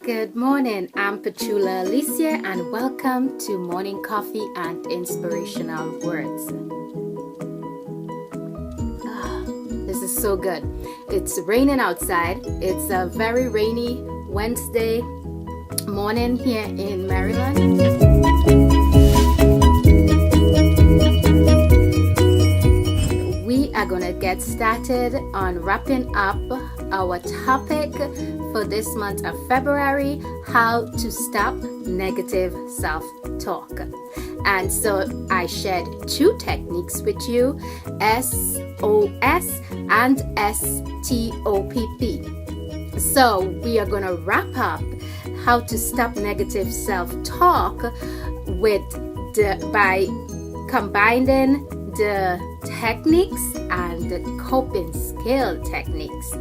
Good morning, I'm Petula, Alicia, and welcome to Morning Coffee and Inspirational Words. This is so good. It's raining outside. It's a very rainy Wednesday morning here in Maryland. We are going to get started on wrapping up our topic for this month of February, how to stop negative self-talk. And so I shared two techniques with you, SOS and STOPP. So we are going to wrap up how to stop negative self-talk by combining the techniques and the coping skill techniques.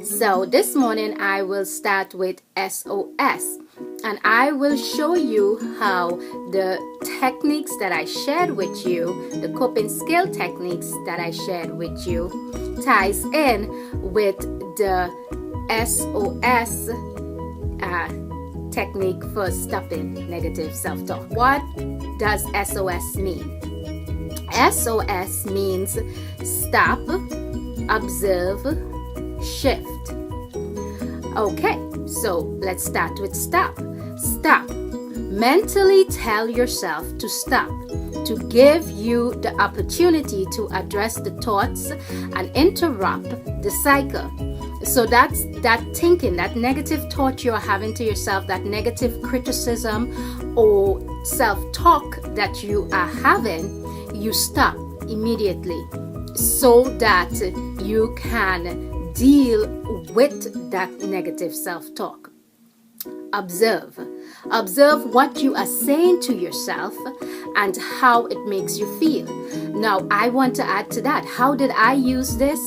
So this morning I will start with SOS, and I will show you how the techniques that I shared with you, the coping skill techniques that I shared with you, ties in with the SOS technique for stopping negative self-talk. What does SOS mean? SOS means stop, observe, shift. Okay, so let's start with stop. Stop. Mentally tell yourself to stop, to give you the opportunity to address the thoughts and interrupt the cycle. So that's that thinking, that negative thought you're having to yourself, that negative criticism or self-talk that you are having, you stop immediately so that you can deal with that negative self-talk. Observe what you are saying to yourself and how it makes you feel. Now I want to add to that, how did I use this?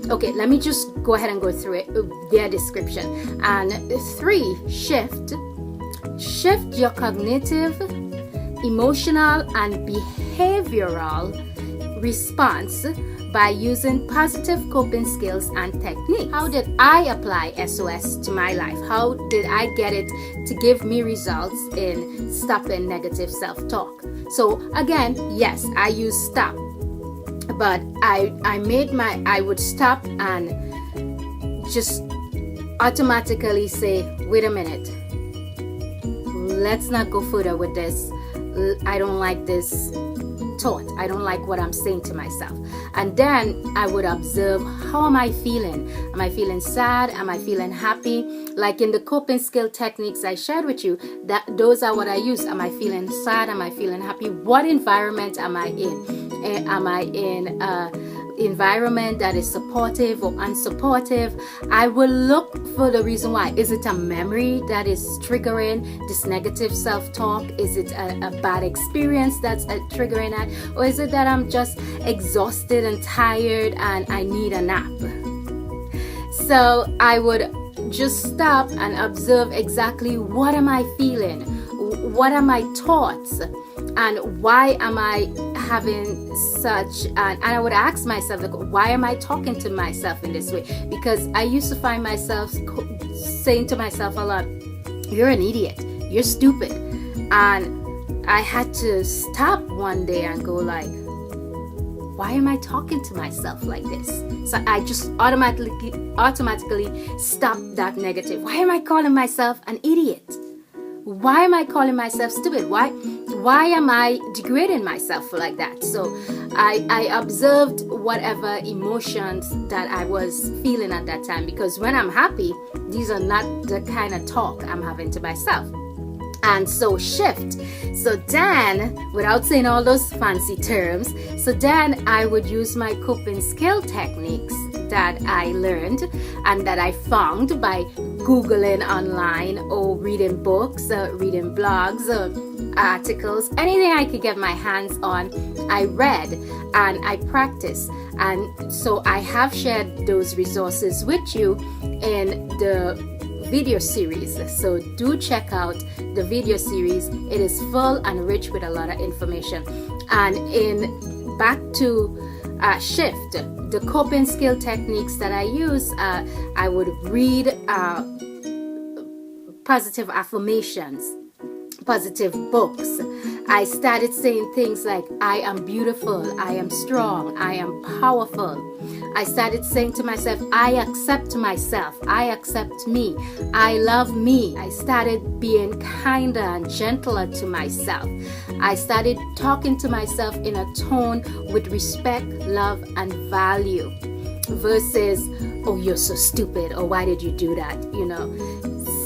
Okay, let me just go ahead and go through it, their description. And 3, shift your cognitive, emotional and behavioral response by using positive coping skills and techniques. How did I apply SOS to my life? How did I get it to give me results in stopping negative self-talk? So again, yes, I use stop, but I would stop and just automatically say, wait a minute, let's not go further with this. I don't like this thought. I don't like what I'm saying to myself. And then I would observe, how am I feeling? Am I feeling sad? Am I feeling happy? Like in the coping skill techniques I shared with you, those are what I use. Am I feeling sad? Am I feeling happy? What environment am I in? Am I in environment that is supportive or unsupportive? I will look for the reason why. Is it a memory that is triggering this negative self-talk? Is it a bad experience that's triggering that? Or is it that I'm just exhausted and tired and I need a nap? So I would just stop and observe exactly, what am I feeling? What are my thoughts? And why am I having such, and I would ask myself, like, why am I talking to myself in this way? Because I used to find myself saying to myself a lot, you're an idiot, you're stupid. And I had to stop one day and go like, why am I talking to myself like this? So I just automatically stop that negative. Why am I calling myself an idiot? Why am I calling myself stupid? Why am I degrading myself like that? So I observed whatever emotions that I was feeling at that time, because when I'm happy, these are not the kind of talk I'm having to myself. And so shift. So then, without saying all those fancy terms, so then I would use my coping skill techniques that I learned and that I found by Googling online or reading books, reading blogs, articles, anything I could get my hands on, I read and I practiced. And so I have shared those resources with you in the video series. So do check out the video series. It is full and rich with a lot of information. And back to shift, the coping skill techniques that I use, I would read positive affirmations, positive books. I started saying things like, I am beautiful, I am strong, I am powerful. I started saying to myself, I accept myself, I accept me, I love me. I started being kinder and gentler to myself. I started talking to myself in a tone with respect, love, and value versus, oh, you're so stupid, or why did you do that, you know.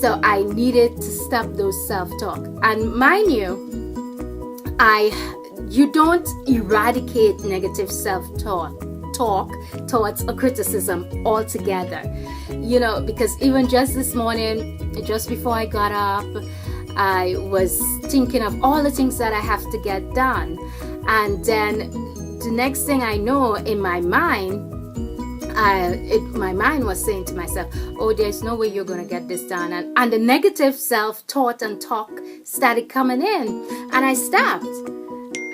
So I needed to stop those self-talk. And mind you, you don't eradicate negative self-talk, thoughts, or criticism altogether, you know, because even just this morning, just before I got up, I was thinking of all the things that I have to get done, and then the next thing I know, in my mind, my mind was saying to myself, oh, there's no way you're going to get this done. And the negative self-thought and talk started coming in, and I stopped.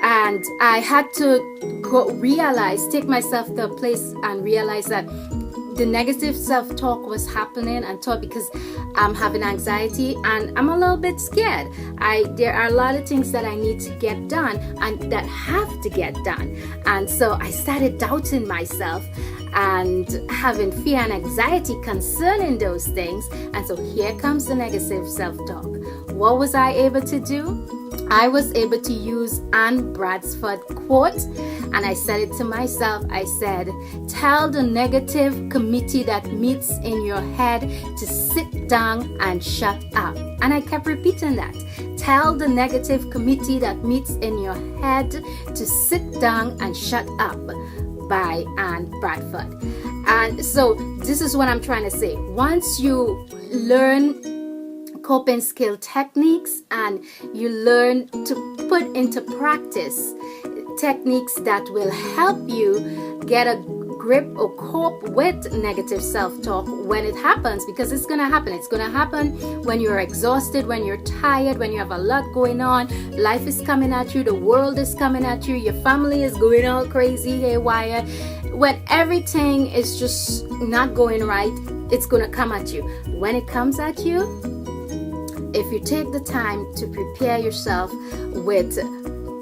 And I had to take myself to a place and realize that the negative self-talk was happening and thought because I'm having anxiety and I'm a little bit scared. There are a lot of things that I need to get done and that have to get done. And so I started doubting myself and having fear and anxiety concerning those things. And so here comes the negative self-talk. What was I able to do? I was able to use Anne Bradford quote, and I said it to myself. I said, tell the negative committee that meets in your head to sit down and shut up. And I kept repeating that. Tell the negative committee that meets in your head to sit down and shut up, by Anne Bradford. And so this is what I'm trying to say. Once you learn coping skill techniques and you learn to put into practice techniques that will help you get a grip or cope with negative self-talk when it happens, because it's going to happen. It's going to happen when you're exhausted, when you're tired, when you have a lot going on. Life is coming at you. The world is coming at you. Your family is going all crazy, haywire. When everything is just not going right, it's going to come at you. When it comes at you, if you take the time to prepare yourself with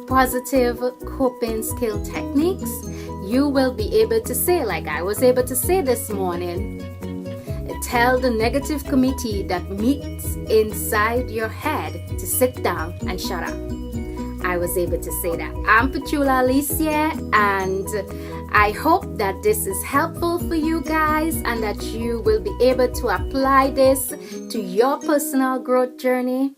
positive coping skill techniques, you will be able to say, like I was able to say this morning, tell the negative committee that meets inside your head to sit down and shut up. I was able to say that. I'm Petula, Alicia, and I hope that this is helpful for you guys and that you will be able to apply this to your personal growth journey.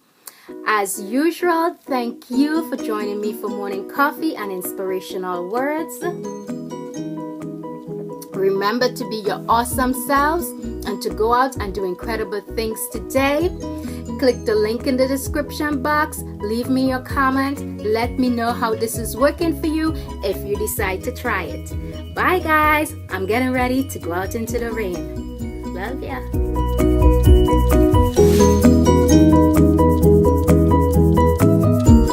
As usual, thank you for joining me for morning coffee and inspirational words. Remember to be your awesome selves and to go out and do incredible things today. Click the link in the description box. Leave me your comment. Let me know how this is working for you if you decide to try it. Bye guys. I'm getting ready to go out into the rain. Love ya.